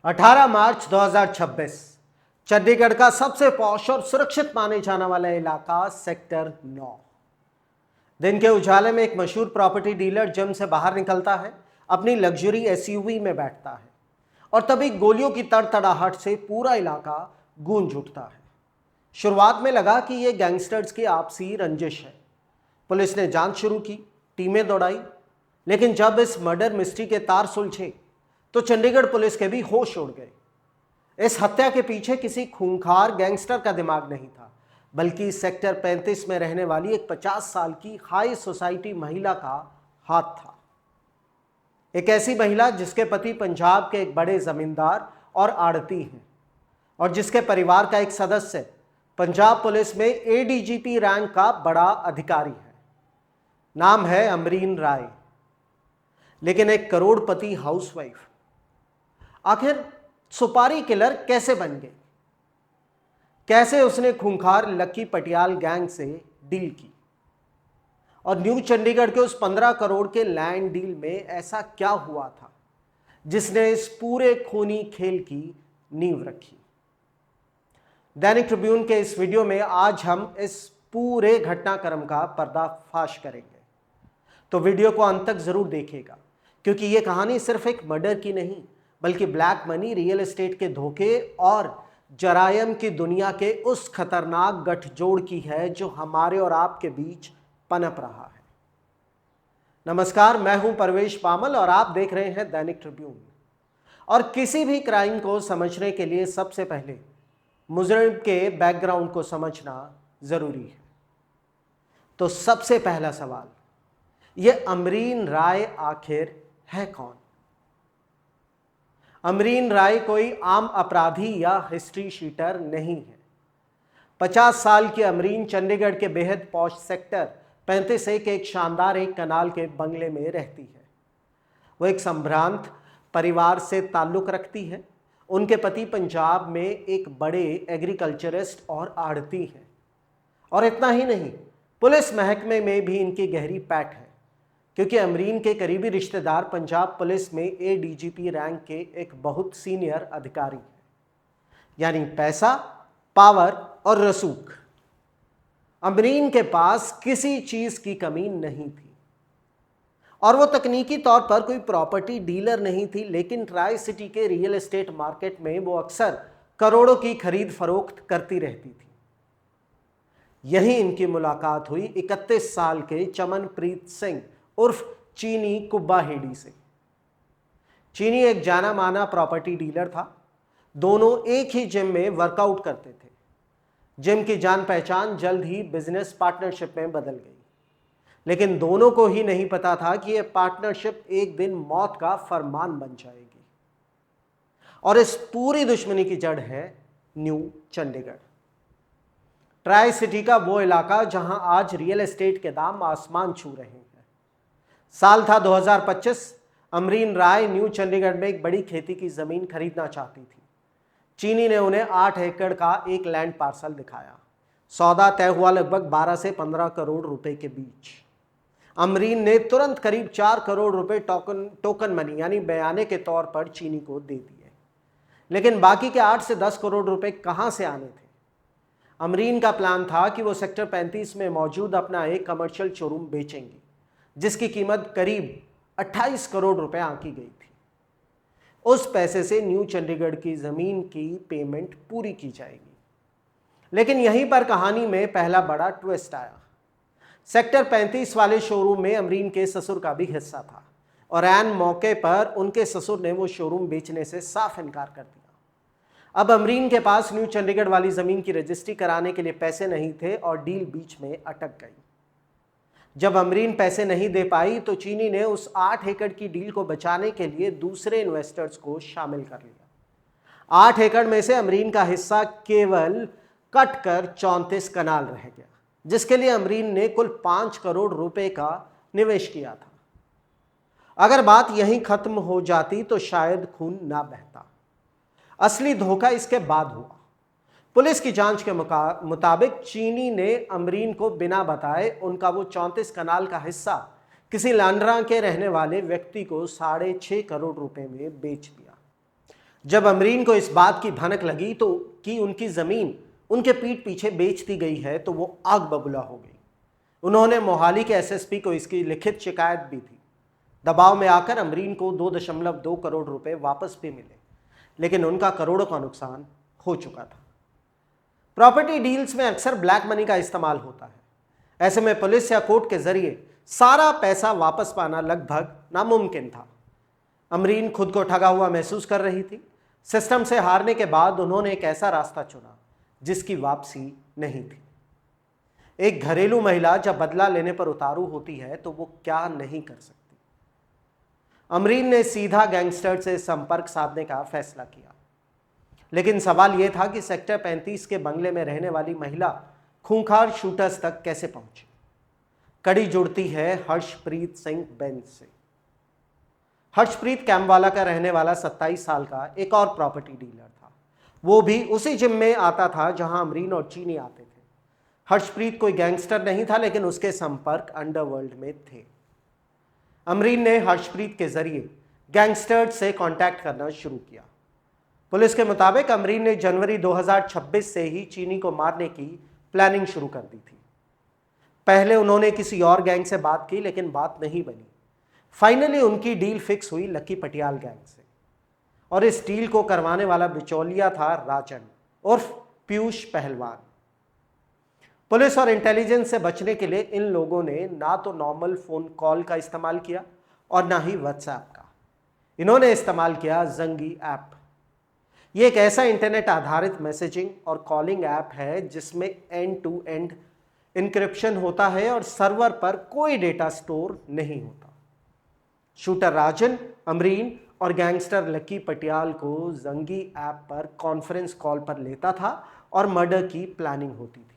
18 मार्च 2026 चंडीगढ़ का सबसे पॉश और सुरक्षित माने जाने वाला इलाका सेक्टर 9। दिन के उजाले में एक मशहूर प्रॉपर्टी डीलर जिम से बाहर निकलता है, अपनी लग्जरी एसयूवी में बैठता है और तभी गोलियों की तड़तड़ाहट से पूरा इलाका गूंज उठता है। शुरुआत में लगा कि यह गैंगस्टर्स की आपसी रंजिश है। पुलिस ने जांच शुरू की, टीमें दौड़ाई, लेकिन जब इस मर्डर मिस्ट्री के तार सुलझे तो चंडीगढ़ पुलिस के भी होश उड़ गए। इस हत्या के पीछे किसी खूंखार गैंगस्टर का दिमाग नहीं था, बल्कि सेक्टर 35 में रहने वाली एक 50 साल की हाई सोसाइटी महिला का हाथ था। एक ऐसी महिला जिसके पति पंजाब के एक बड़े जमींदार और आड़ती हैं और जिसके परिवार का एक सदस्य पंजाब पुलिस में एडीजीपी रैंक का बड़ा अधिकारी है। नाम है अमरीन राय, लेकिन एक करोड़पति हाउसवाइफ। आखिर सुपारी किलर कैसे बन गई? कैसे उसने खूंखार लक्की पटियाल गैंग से डील की? और न्यू चंडीगढ़ के उस 15 करोड़ के लैंड डील में ऐसा क्या हुआ था जिसने इस पूरे खूनी खेल की नींव रखी? दैनिक ट्रिब्यून के इस वीडियो में आज हम इस पूरे घटनाक्रम का पर्दाफाश करेंगे, तो वीडियो को अंत तक जरूर देखिएगा, क्योंकि यह कहानी सिर्फ एक मर्डर की नहीं, बल्कि ब्लैक मनी, रियल एस्टेट के धोखे और जरायम की दुनिया के उस खतरनाक गठजोड़ की है जो हमारे और आपके बीच पनप रहा है। नमस्कार, मैं हूं परवेश पामल और आप देख रहे हैं दैनिक ट्रिब्यून। और किसी भी क्राइम को समझने के लिए सबसे पहले मुजरिम के बैकग्राउंड को समझना जरूरी है। तो सबसे पहला सवाल, यह अमरीन राय आखिर है कौन? अमरीन राय कोई आम अपराधी या हिस्ट्री शीटर नहीं है। 50 साल की अमरीन चंडीगढ़ के बेहद पॉश सेक्टर 35A के एक शानदार एक कनाल के बंगले में रहती है। वो एक संभ्रांत परिवार से ताल्लुक रखती है। उनके पति पंजाब में एक बड़े एग्रीकल्चरिस्ट और आड़ती हैं। और इतना ही नहीं, पुलिस महकमे में भी इनकी गहरी पैठ है, क्योंकि अमरीन के करीबी रिश्तेदार पंजाब पुलिस में एडीजीपी रैंक के एक बहुत सीनियर अधिकारी हैं। यानी पैसा, पावर और रसूख, अमरीन के पास किसी चीज की कमी नहीं थी। और वो तकनीकी तौर पर कोई प्रॉपर्टी डीलर नहीं थी, लेकिन ट्राई सिटी के रियल एस्टेट मार्केट में वो अक्सर करोड़ों की खरीद फरोख्त करती रहती थी। यही इनकी मुलाकात हुई 31 साल के चमनप्रीत सिंह उर्फ चीनी कुब्बा हेडी से। चीनी एक जाना माना प्रॉपर्टी डीलर था। दोनों एक ही जिम में वर्कआउट करते थे। जिम की जान पहचान जल्द ही बिजनेस पार्टनरशिप में बदल गई, लेकिन दोनों को ही नहीं पता था कि यह पार्टनरशिप एक दिन मौत का फरमान बन जाएगी। और इस पूरी दुश्मनी की जड़ है न्यू चंडीगढ़, ट्राई सिटी का वो इलाका जहां आज रियल एस्टेट के दाम आसमान छू रहे हैं। साल था 2025। अमरीन राय न्यू चंडीगढ़ में एक बड़ी खेती की जमीन खरीदना चाहती थी। चीनी ने उन्हें 8 एकड़ का एक लैंड पार्सल दिखाया। सौदा तय हुआ लगभग 12 से 15 करोड़ रुपए के बीच। अमरीन ने तुरंत करीब 4 करोड़ रुपए टोकन मनी यानी बयाने के तौर पर चीनी को दे दिए, लेकिन बाकी के 8 से 10 करोड़ रुपए कहां से आने थे? अमरीन का प्लान था कि वो सेक्टर 35 में मौजूद अपना एक कमर्शियल शोरूम बेचेंगी, जिसकी कीमत करीब 28 करोड़ रुपए आंकी गई थी। उस पैसे से न्यू चंडीगढ़ की जमीन की पेमेंट पूरी की जाएगी। लेकिन यहीं पर कहानी में पहला बड़ा ट्विस्ट आया। सेक्टर 35 वाले शोरूम में अमरीन के ससुर का भी हिस्सा था और ऐन मौके पर उनके ससुर ने वो शोरूम बेचने से साफ इनकार कर दिया। अब अमरीन के पास न्यू चंडीगढ़ वाली जमीन की रजिस्ट्री कराने के लिए पैसे नहीं थे और डील बीच में अटक गई। जब अमरीन पैसे नहीं दे पाई तो चीनी ने उस 8 एकड़ की डील को बचाने के लिए दूसरे इन्वेस्टर्स को शामिल कर लिया। 8 एकड़ में से अमरीन का हिस्सा केवल कट कर 34 कनाल रह गया, जिसके लिए अमरीन ने कुल 5 करोड़ रुपए का निवेश किया था। अगर बात यहीं खत्म हो जाती तो शायद खून ना बहता। असली धोखा इसके बाद हुआ। पुलिस की जांच के मुताबिक चीनी ने अमरीन को बिना बताए उनका वो 34 कनाल का हिस्सा किसी लांडरा के रहने वाले व्यक्ति को 6.5 करोड़ रुपए में बेच दिया। जब अमरीन को इस बात की भनक लगी तो कि उनकी जमीन उनके पीठ पीछे बेच दी गई है तो वो आग बबूला हो गई। उन्होंने मोहाली के एसएसपी को इसकी लिखित शिकायत भी दी। दबाव में आकर अमरीन को 2.2 करोड़ रुपए वापस भी मिले, लेकिन उनका करोड़ों का नुकसान हो चुका था। प्रॉपर्टी डील्स में अक्सर ब्लैक मनी का इस्तेमाल होता है। ऐसे में पुलिस या कोर्ट के जरिए सारा पैसा वापस पाना लगभग नामुमकिन था। अमरीन खुद को ठगा हुआ महसूस कर रही थी। सिस्टम से हारने के बाद उन्होंने एक ऐसा रास्ता चुना जिसकी वापसी नहीं थी। एक घरेलू महिला जब बदला लेने पर उतारू होती है तो वो क्या नहीं कर सकती। अमरीन ने सीधा गैंगस्टर से संपर्क साधने का फैसला किया, लेकिन सवाल यह था कि सेक्टर 35 के बंगले में रहने वाली महिला खूंखार शूटर्स तक कैसे पहुंची। कड़ी जुड़ती है हर्षप्रीत सिंह बेंस से। हर्षप्रीत कैम्पवाला का रहने वाला 27 साल का एक और प्रॉपर्टी डीलर था। वो भी उसी जिम में आता था जहां अमरीन और चीनी आते थे। हर्षप्रीत कोई गैंगस्टर नहीं था, लेकिन उसके संपर्क अंडरवर्ल्ड में थे। अमरीन ने हर्षप्रीत के जरिए गैंगस्टर्स से कांटेक्ट करना शुरू किया। पुलिस के मुताबिक अमरीन ने जनवरी 2026 से ही चीनी को मारने की प्लानिंग शुरू कर दी थी। पहले उन्होंने किसी और गैंग से बात की, लेकिन बात नहीं बनी। फाइनली उनकी डील फिक्स हुई लक्की पटियाल गैंग से, और इस डील को करवाने वाला बिचौलिया था राजन उर्फ पीयूष पहलवान। पुलिस और इंटेलिजेंस से बचने के लिए इन लोगों ने ना तो नॉर्मल फोन कॉल का इस्तेमाल किया और ना ही व्हाट्सएप का। इन्होंने इस्तेमाल किया जंगी ऐप। ये एक ऐसा इंटरनेट आधारित मैसेजिंग और कॉलिंग ऐप है जिसमें एंड टू एंड इंक्रिप्शन होता है और सर्वर पर कोई डेटा स्टोर नहीं होता। शूटर राजन, अमरीन और गैंगस्टर लक्की पटियाल को जंगी ऐप पर कॉन्फ्रेंस कॉल पर लेता था और मर्डर की प्लानिंग होती थी।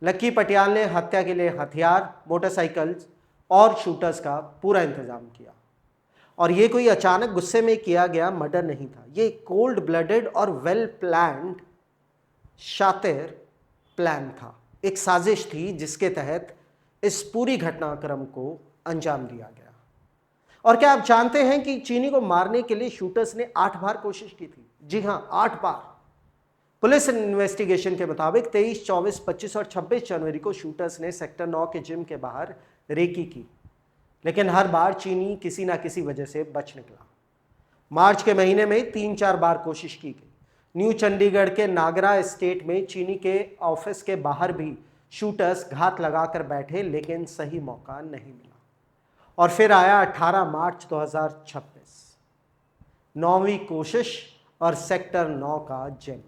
लक्की पटियाल ने हत्या के लिए हथियार, मोटरसाइकिल्स और शूटर्स का पूरा इंतजाम किया, और ये कोई अचानक गुस्से में किया गया मर्डर नहीं था। ये कोल्ड ब्लडेड और वेल प्लान्ड शातिर प्लान था। एक साजिश थी जिसके तहत इस पूरी घटनाक्रम को अंजाम दिया गया। और क्या आप जानते हैं कि चीनी को मारने के लिए शूटर्स ने 8 बार कोशिश की थी? जी हां, 8 बार। पुलिस इन्वेस्टिगेशन के मुताबिक 23, 24, 25 और 26 जनवरी को शूटर्स ने सेक्टर 9 के जिम के बाहर रेकी की, लेकिन हर बार चीनी किसी ना किसी वजह से बच निकला। मार्च के महीने में 3-4 बार कोशिश की गई। न्यू चंडीगढ़ के नागरा एस्टेट में चीनी के ऑफिस के बाहर भी शूटर्स घात लगाकर बैठे, लेकिन सही मौका नहीं मिला। और फिर आया 18 मार्च 2026, 9वीं कोशिश और सेक्टर 9 का जिम।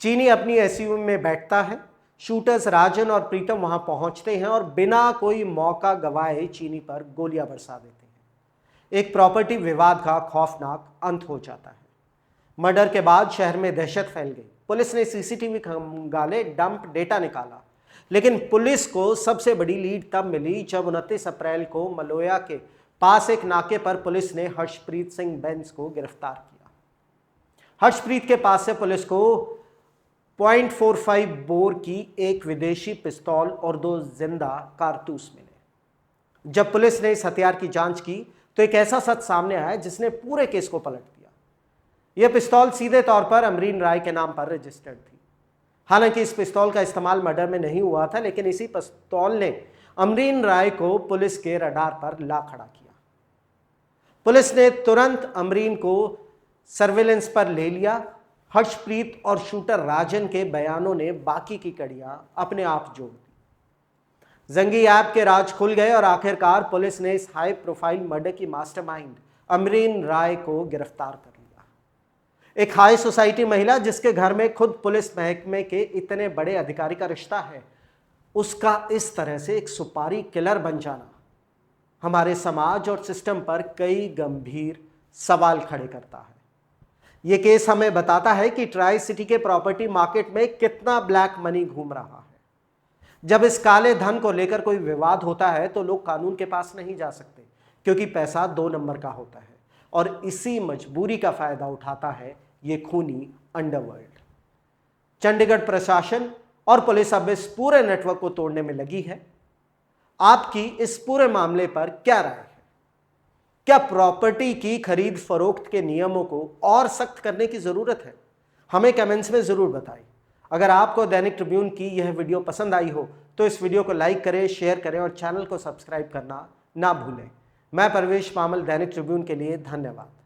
चीनी अपनी एसयूवी में बैठता है। शूटर्स राजन और प्रीतम वहां पहुंचते हैं और बिना कोई मौका गवाए चीनी पर गोलियां बरसा देते हैं। एक प्रॉपर्टी विवाद का खौफनाक अंत हो जाता है। मर्डर के बाद शहर में दहशत फैल गई। पुलिस ने सीसीटीवी खंगाले, डंप डेटा निकाला, लेकिन पुलिस को सबसे बड़ी लीड तब मिली जब 29 अप्रैल को मलोया के पास एक नाके पर पुलिस ने हर्षप्रीत सिंह बेंस को गिरफ्तार किया। हर्षप्रीत के पास से पुलिस को .45 बोर की एक विदेशी पिस्तौल और 2 जिंदा कारतूस मिले। जब पुलिस ने इस हथियार की जांच की तो एक ऐसा सच सामने आया जिसने पूरे केस को पलट दिया। यह पिस्तौल सीधे तौर पर अमरीन राय के नाम पर रजिस्टर्ड थी। हालांकि इस पिस्तौल का इस्तेमाल मर्डर में नहीं हुआ था, लेकिन इसी पिस्तौल ने अमरीन राय को पुलिस के रडार पर ला खड़ा किया। पुलिस ने तुरंत अमरीन को सर्विलेंस पर ले लिया। हर्षप्रीत और शूटर राजन के बयानों ने बाकी की कड़ियां अपने आप जोड़ दी। जंगी ऐप के राज खुल गए और आखिरकार पुलिस ने इस हाई प्रोफाइल मर्डर की मास्टरमाइंड अमरीन राय को गिरफ्तार कर लिया। एक हाई सोसाइटी महिला जिसके घर में खुद पुलिस महकमे के इतने बड़े अधिकारी का रिश्ता है, उसका इस तरह से एक सुपारी किलर बन जाना हमारे समाज और सिस्टम पर कई गंभीर सवाल खड़े करता है। यह केस हमें बताता है कि ट्राई सिटी के प्रॉपर्टी मार्केट में कितना ब्लैक मनी घूम रहा है। जब इस काले धन को लेकर कोई विवाद होता है तो लोग कानून के पास नहीं जा सकते, क्योंकि पैसा 2 नंबर का होता है, और इसी मजबूरी का फायदा उठाता है ये खूनी अंडरवर्ल्ड। चंडीगढ़ प्रशासन और पुलिस अब इस पूरे नेटवर्क को तोड़ने में लगी है। आपकी इस पूरे मामले पर क्या राय है? क्या प्रॉपर्टी की खरीद फरोख्त के नियमों को और सख्त करने की जरूरत है? हमें कमेंट्स में जरूर बताएं। अगर आपको दैनिक ट्रिब्यून की यह वीडियो पसंद आई हो तो इस वीडियो को लाइक करें, शेयर करें और चैनल को सब्सक्राइब करना ना भूलें। मैं परवेश पामल, दैनिक ट्रिब्यून के लिए, धन्यवाद।